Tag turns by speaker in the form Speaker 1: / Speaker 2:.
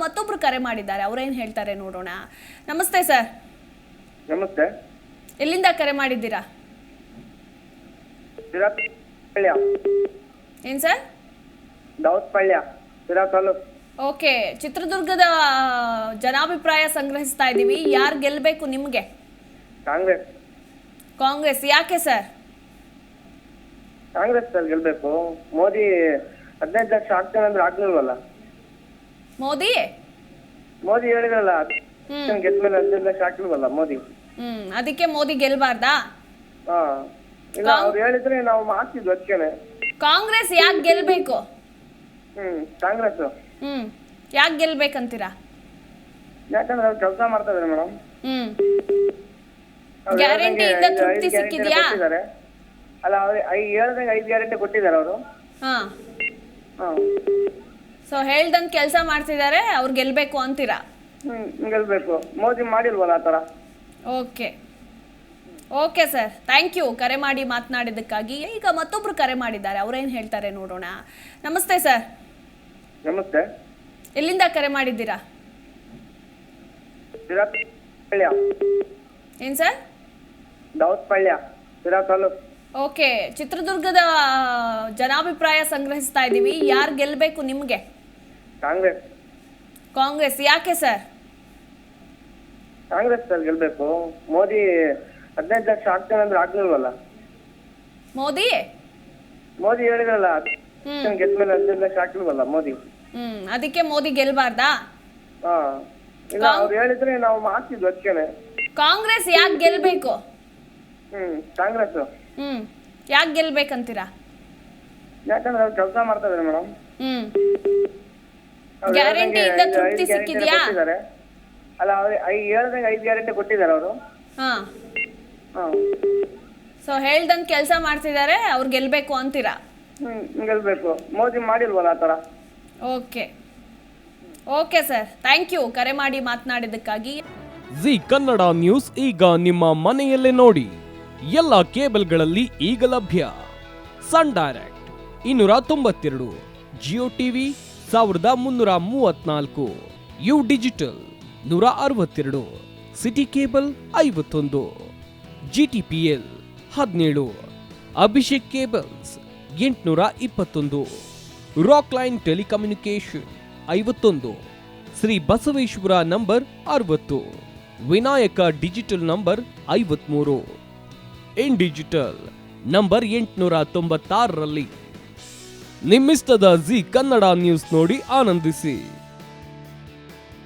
Speaker 1: ಮತ್ತೊಬ್ರು ಕರೆ ಮಾಡಿದ್ದಾರೆ, ಅವ್ರೇನ್ ಹೇಳ್ತಾರೆ ನೋಡೋಣ. ನಮಸ್ತೆ ಸರ್.
Speaker 2: ನಮಸ್ತೆ.
Speaker 1: ಎಲ್ಲಿಂದ ಕರೆ ಮಾಡಿದ್ದೀರಾ? ಏನ್ ಸರ್?
Speaker 2: ದಾವತ್ಪಳ್ಯ, ತಾಲೂಕು.
Speaker 1: ಓಕೆ, ಚಿತ್ರದುರ್ಗದ ಜನಾಭಿಪ್ರಾಯ ಸಂಗ್ರಹಿಸ್ತಾ ಇದೀವಿ. ಯಾರು ಗೆಲ್ಬೇಕು ನಿಮ್ಗೆ?
Speaker 2: ಕಾಂಗ್ರೆಸ್.
Speaker 1: ಕಾಂಗ್ರೆಸ್, ಯಾಕೆ ಸರ್?
Speaker 2: ಕಾಂಗ್ರೆಸ್ ಸರ್ ಗೆಲ್ಬೇಕು. ಮೋದಿ 15 ಲಕ್ಷ ಆಗ್ತಾನೆ ಅಂದ್ರೆ ಆಗ್ಲಿಲ್ವಲ್ಲ. ಮೋದಿ ಹೇಳಿದ್ರಲ್ಲ, ಗೆದ್ಮೇಲೆ 15 ಲಕ್ಷ ಆಗ್ಲಿಲ್ವಲ್ಲ ಮೋದಿ.
Speaker 1: ಅದಕ್ಕೆ ಮೋದಿ ಗೆಲ್ಬಾರ್ದಾ?
Speaker 2: ಹಾ, ಇಲ್ಲ ಅವ್ರು ಹೇಳಿದ್ರೆ ನಾವು ಮಾಡ್ತಿದ್ವಿ ಅದಕ್ಕೇನೆ.
Speaker 1: ಕಾಂಗ್ರೆಸ್ ಯಾಕೆ ಗೆಲ್ಬೇಕು?
Speaker 2: ಕಾಂಗ್ರೆಸ್
Speaker 1: ಯಾಕೆ ಗೆಲ್ಬೇಕಂತೀರಾ?
Speaker 2: ಯಾಕಂದ್ರೆ ಅವ್ರು ಕೆಲಸ ಮಾಡ್ತಾ ಇದಾರೆ ಮೇಡಮ್.
Speaker 1: ಗ್ಯಾರಂಟಿಯಿಂದ ತೃಪ್ತಿ ಸಿಕ್ಕಿದ್ಯಾ?
Speaker 2: ಅಲ್ಲ, ಅವ್ರು ಹೇಳ್ದಂಗೆ 5 ಗ್ಯಾರಂಟಿ ಕೊಟ್ಟಿದ್ದಾರೆ ಅವರು.
Speaker 1: ಸೊ ಹೇಳ್ದಂಗೆ ಕೆಲಸ ಮಾಡ್ತಿದ್ದಾರೆ, ಅವ್ರು ಗೆಲ್ಬೇಕು ಅಂತೀರಾ?
Speaker 2: ಗೆಲ್ಬೇಕು. ಮೋದಿ ಮಾಡಿಲ್ವಲ್ಲ ಆ ತರ.
Speaker 1: ಓಕೆ ಸರ್, ಥ್ಯಾಂಕ್ ಯು ಕರೆ ಮಾಡಿ ಮಾತನಾಡಿದ್ದಕ್ಕಾಗಿ. ಈಗ ಮತ್ತೊಬ್ರು ಕರೆ ಮಾಡಿದ್ದಾರೆ, ಅವ್ರೇನ್ ಹೇಳ್ತಾರೆ ನೋಡೋಣ. ನಮಸ್ತೆ ಸರ್.
Speaker 2: ನಮಸ್ತೆ.
Speaker 1: ಎಲ್ಲಿಂದ ಕರೆ ಮಾಡಿದ್ದೀರಾ? ಏನ್ ಸರ್?
Speaker 2: ದಾವತ್ಪಳ್ಯ, ತಾಲೂಕು.
Speaker 1: ಓಕೆ, ಚಿತ್ರದುರ್ಗದ ಜನಾಭಿಪ್ರಾಯ ಸಂಗ್ರಹಿಸ್ತಾ ಇದೀವಿ. ಯಾರು ಗೆಲ್ಬೇಕು ನಿಮ್ಗೆ?
Speaker 2: ಕಾಂಗ್ರೆಸ್.
Speaker 1: ಕಾಂಗ್ರೆಸ್, ಯಾಕೆ ಸರ್?
Speaker 2: ಕಾಂಗ್ರೆಸ್ ಸರ್ ಗೆಲ್ಬೇಕು. ಮೋದಿ 15 ಲಕ್ಷ ಆಗ್ತಾನೆ ಅಂದ್ರೆ ಆಗ್ಲಿಲ್ವಲ್ಲ. ಮೋದಿ ಹೇಳಿದ್ರಲ್ಲ, ಗೆದ್ಮೇಲೆ 15 ಲಕ್ಷ ಆಗ್ಲಿಲ್ವಲ್ಲ ಮೋದಿ.
Speaker 1: ಅದಕ್ಕೆ ಮೋದಿ ಗೆಲ್ಬಾರ್ದಾ?
Speaker 2: ಹಾ, ಇಲ್ಲ ಅವ್ರು ಹೇಳಿದ್ರೆ ನಾವು ಮಾಡ್ತಿದ್ವಿ ಅದಕ್ಕೇನೆ.
Speaker 1: ಕಾಂಗ್ರೆಸ್ ಯಾಕೆ ಗೆಲ್ಬೇಕು?
Speaker 2: ಕಾಂಗ್ರೆಸ್
Speaker 1: ಯಾಕೆ ಗೆಲ್ಬೇಕಂತೀರಾ?
Speaker 2: ಯಾಕಂದ್ರೆ ಅವ್ರು ಕೆಲಸ ಮಾಡ್ತಾ ಇದಾರೆ ಮೇಡಮ್.
Speaker 1: ಗ್ಯಾರಂಟಿಯಿಂದ ತೃಪ್ತಿ ಸಿಕ್ಕಿದ್ಯಾ?
Speaker 2: ಅಲ್ಲ, ಅವ್ರು ಹೇಳ್ದಂಗೆ 5 ಗ್ಯಾರಂಟಿ ಕೊಟ್ಟಿದ್ದಾರೆ ಅವರು.
Speaker 1: ಸೊ ಹೇಳ್ದಂಗೆ ಕೆಲಸ ಮಾಡ್ತಿದ್ದಾರೆ, ಅವ್ರು ಗೆಲ್ಬೇಕು ಅಂತೀರಾ?
Speaker 2: ಗೆಲ್ಬೇಕು. ಮೋದಿ ಮಾಡಿಲ್ವಲ್ಲ ಆ ತರ.
Speaker 1: ಓಕೆ ಸರ್, ಥ್ಯಾಂಕ್ ಯು ಕರೆ ಮಾಡಿ ಮಾತನಾಡಿದ್ದಕ್ಕಾಗಿ.
Speaker 3: ಜಿ ಕನ್ನಡ ನ್ಯೂಸ್ ಈಗ ನಿಮ್ಮ ಮನೆಯಲ್ಲೇ ನೋಡಿ. ಎಲ್ಲ ಕೇಬಲ್ಗಳಲ್ಲಿ ಈಗ ಲಭ್ಯ. Sun Direct 292, Jio TV 1334, U digital 162, city cable 51, GTPL 17, Abhishek cables 821, Rockline telecommunication 51, Shri Basaveshwara number 60, Vinayaka digital number 53, in digital number 896ರಲ್ಲಿ. ನಿಮ್ಮಿಸ್ತದ ಜಿ ಕನ್ನಡ ನ್ಯೂಸ್ ನೋಡಿ ಆನಂದಿಸಿ.